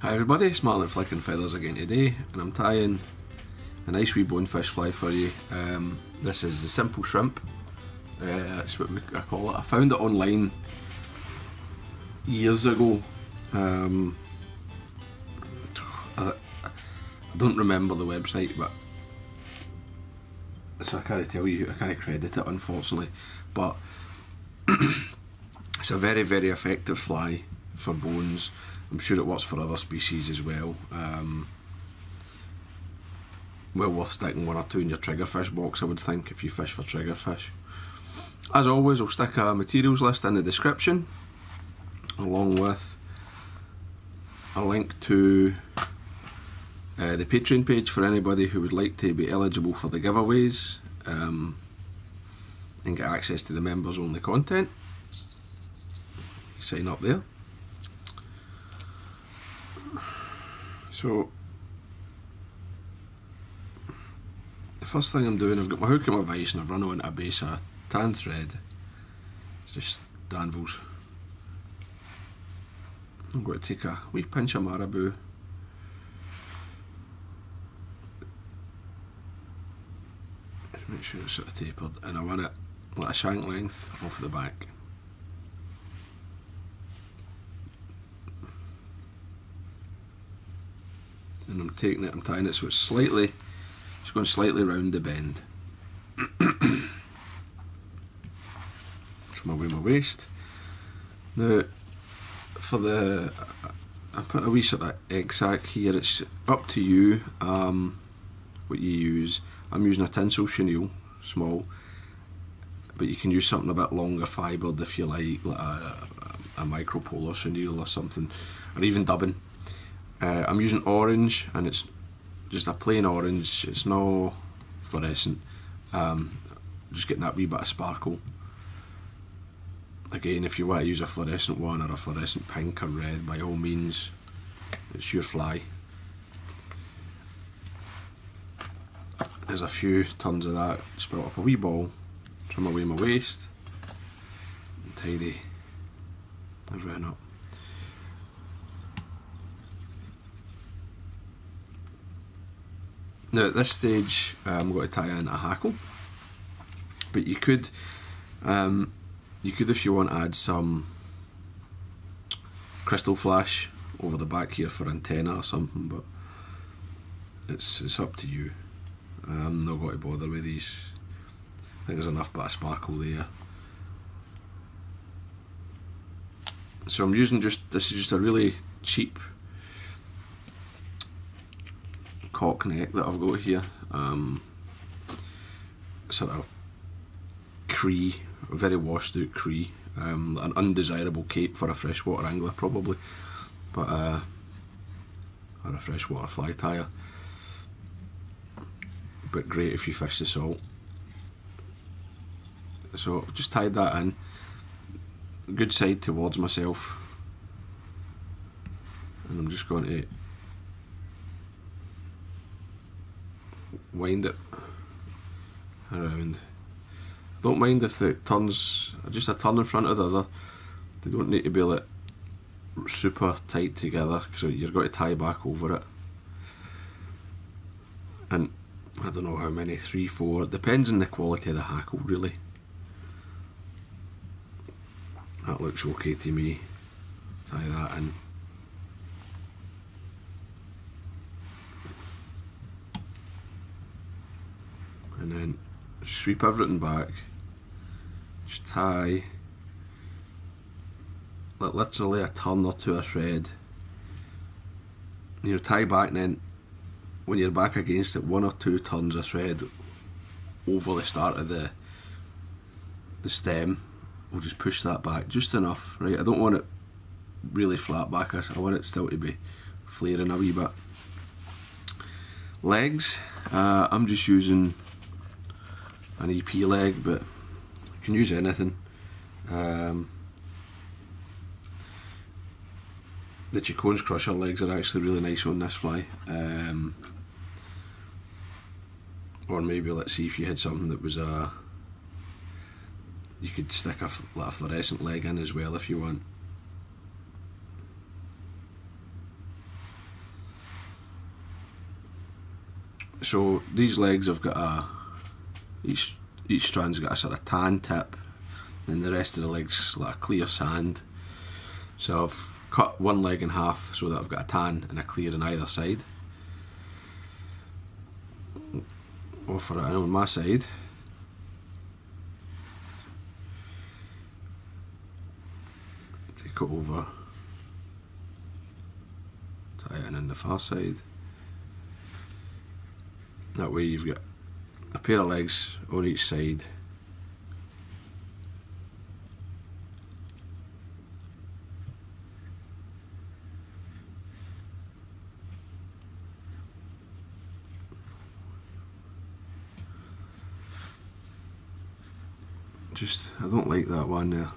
Hi everybody, it's Martyn Flicking Feathers again today, and I'm tying a nice wee bonefish fly for you. This is the simple shrimp. That's what I call it. I found it online years ago. I don't remember the website, but so I can't tell you, I can't credit it unfortunately, but it's a very, very effective fly for bones. I'm sure it works for other species as well. Well worth sticking one or two in your triggerfish box, I would think, if you fish for triggerfish. As always, I'll stick a materials list in the description, along with a link to the Patreon page for anybody who would like to be eligible for the giveaways and get access to the members only content. Sign up there. So the first thing I'm doing, I've got my hook and my vise and I've run on a base of tan thread. It's just danvels. I'm going to take a wee pinch of marabou. Just make sure it's sort of tapered, and I want it like a shank length off the back. And I'm taking it, I'm tying it so it's slightly, it's going slightly round the bend. From away my waist. Now, for the, I put a wee sort of egg sac here. It's up to you what you use. I'm using a tinsel chenille, small, but you can use something a bit longer fibred if you like a micropolar chenille or something, or even dubbing. I'm using orange, and it's just a plain orange, it's no fluorescent, just getting that wee bit of sparkle. Again, if you want to use a fluorescent one or a fluorescent pink or red, by all means, it's your fly. There's a few tons of that, just brought up a wee ball, trim away my waist, and tidy everything up. Now at this stage I'm going to tie in a hackle, but you could if you want add some crystal flash over the back here for antenna or something, but it's up to you. I'm not going to bother with these. I think there's enough bit of sparkle there. So I'm using this is just a really cheap cock neck that I've got here, sort of cree, a very washed out cree, an undesirable cape for a freshwater angler probably, but or a freshwater fly tire, but great if you fish the salt. So I've just tied that in, good side towards myself, and I'm just going to wind it around. Don't mind if it turns, just a turn in front of the other. They don't need to be like super tight together, because you're going to tie back over it. And I don't know how many, 3, 4, it depends on the quality of the hackle really. That looks okay to me. Tie that in. And then sweep everything back, just tie like literally a turn or two of thread, you know, tie back, and then when you're back against it, 1 or 2 turns of thread over the start of the stem will just push that back just enough, right? I don't want it really flat back, I want it still to be flaring a wee bit. Legs, I'm just using an EP leg, but you can use anything. The Chicone's crusher legs are actually really nice on this fly. Or maybe, let's see if you had something that was you could stick a fluorescent leg in as well if you want. So these legs have got each strand's got a sort of tan tip, and the rest of the legs like a clear sand. So I've cut one leg in half so that I've got a tan and a clear on either side. Offer it in on my side. Take it over, tie it in on the far side. That way you've got a pair of legs on each side. I don't like that one there.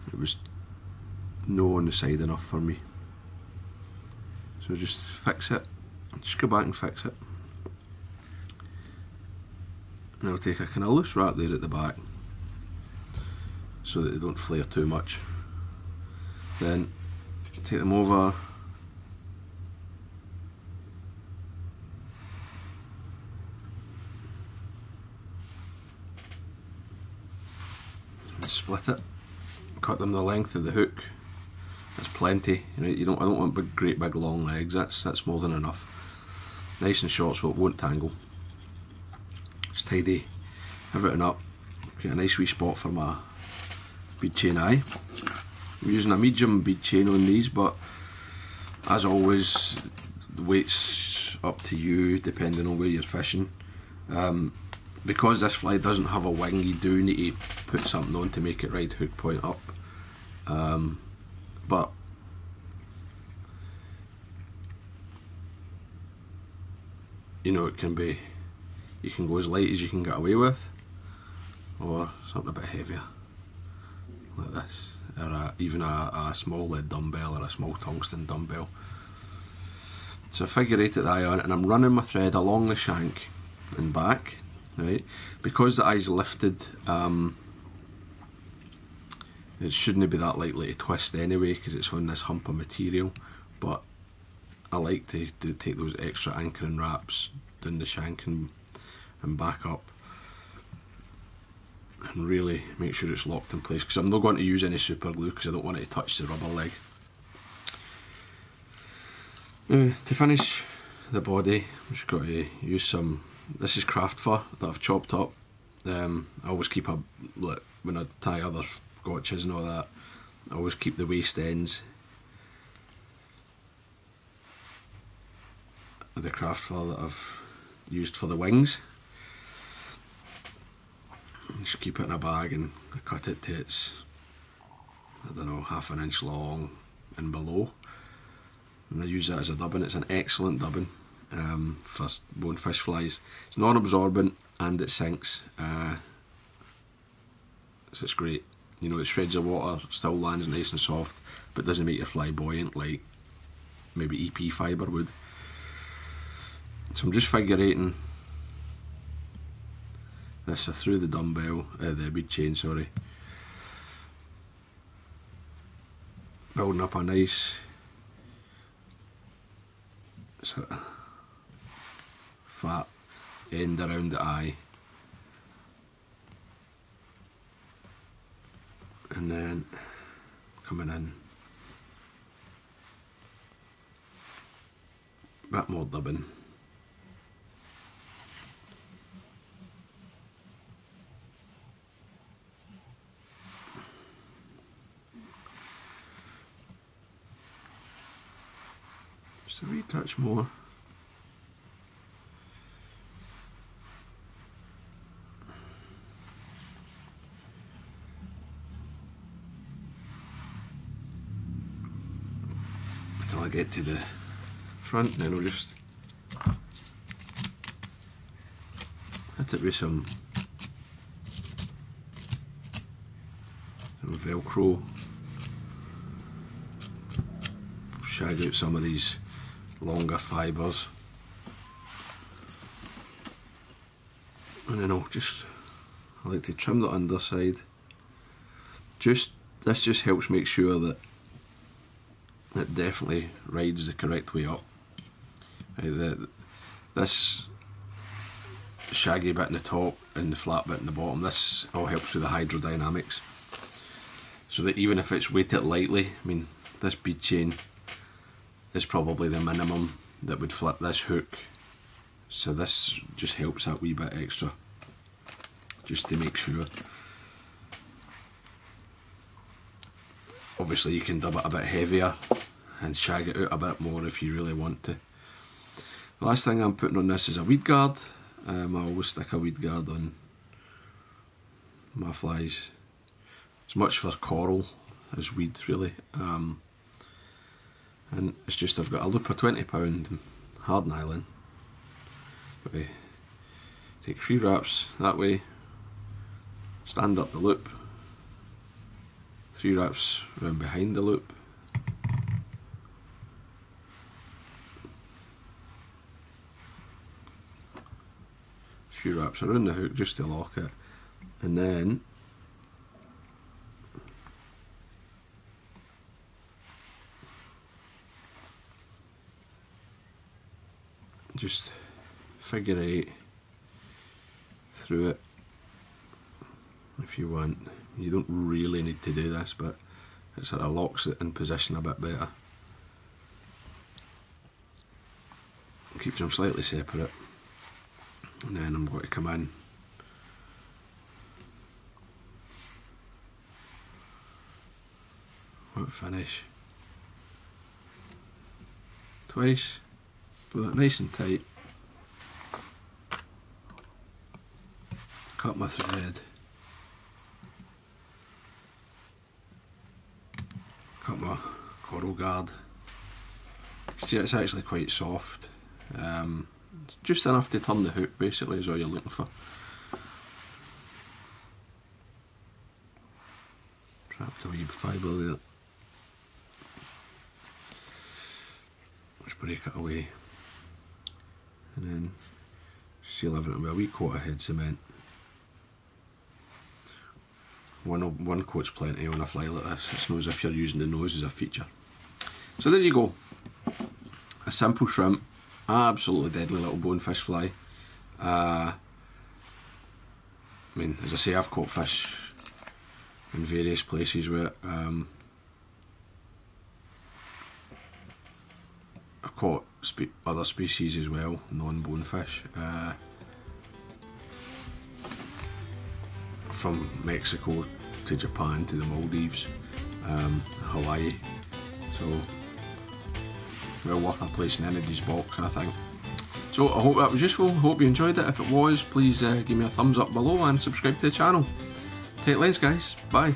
It was no on the side enough for me. So just fix it. Just go back and fix it. And I'll take a kind of loose wrap there at the back so that they don't flare too much. Then take them over. Split it, cut them the length of the hook. That's plenty. I don't want great big long legs. That's more than enough. Nice and short so it won't tangle. Just tidy everything up. Get a nice wee spot for my bead chain eye. I'm using a medium bead chain on these, but as always, the weight's up to you depending on where you're fishing. Because this fly doesn't have a wing, you do need to put something on to make it ride hook point up. But it can be, you can go as light as you can get away with, or something a bit heavier, like this, or even a small lead dumbbell or a small tungsten dumbbell. So I figure 8 at the eye on it, and I'm running my thread along the shank and back. Right, because the eye's lifted, it shouldn't be that likely to twist anyway because it's on this hump of material, but I like to take those extra anchoring wraps down the shank and back up and really make sure it's locked in place, because I'm not going to use any super glue because I don't want it to touch the rubber leg. Now, to finish the body, I'm just going to use some. This is craft fur that I've chopped up. I always keep when I tie other gotchas and all that, I always keep the waist ends of the craft fur that I've used for the wings. Just keep it in a bag and I cut it to its, I don't know, 1/2 inch long and below. And I use that as a dubbing. It's an excellent dubbing. For bonefish flies. It's non-absorbent and it sinks, so it's great. It shreds the water, still lands nice and soft, but doesn't make your fly buoyant like maybe EP fibre would. So I'm just figure eighting this through the dumbbell, the bead chain, sorry. Building up a nice sort of fat end around the eye, and then coming in a bit more dubbing. Just a wee touch more. Until I get to the front, then I'll just hit it with some Velcro, shag out some of these longer fibres, and then I like to trim the underside. This just helps make sure that it definitely rides the correct way up. This shaggy bit in the top and the flat bit in the bottom, this all helps with the hydrodynamics. So that even if it's weighted lightly, I mean, this bead chain is probably the minimum that would flip this hook. So this just helps that wee bit extra, just to make sure. Obviously you can dub it a bit heavier and shag it out a bit more if you really want to. The last thing I'm putting on this is a weed guard. I always stick a weed guard on my flies. As much for coral as weed really. And it's just, I've got a loop of £20 hard nylon. Okay. Take 3 wraps that way, stand up the loop, 3 wraps round behind the loop, few wraps around the hook just to lock it, and then just figure 8 through it if you want. You don't really need to do this, but it sort of locks it in position a bit better. Keeps them slightly separate, and then I'm going to come in whip finish twice, pull it nice and tight, cut my thread, cut my coral guard. See, it's actually quite soft, just enough to turn the hook basically is all you're looking for. Trapped a wee fibre there, let's break it away, and then seal everything with a wee coat of head cement. One coat's plenty on a fly like this. It's not as if you're using the nose as a feature. So there you go, a simple shrimp, absolutely deadly little bonefish fly. I mean, as I say, I've caught fish in various places with it. I've caught other species as well, non-bonefish, from Mexico to Japan to the Maldives, Hawaii, so well worth a place in anybody's box, I think. So I hope that was useful, hope you enjoyed it. If it was, please give me a thumbs up below and subscribe to the channel. Take lens guys, bye.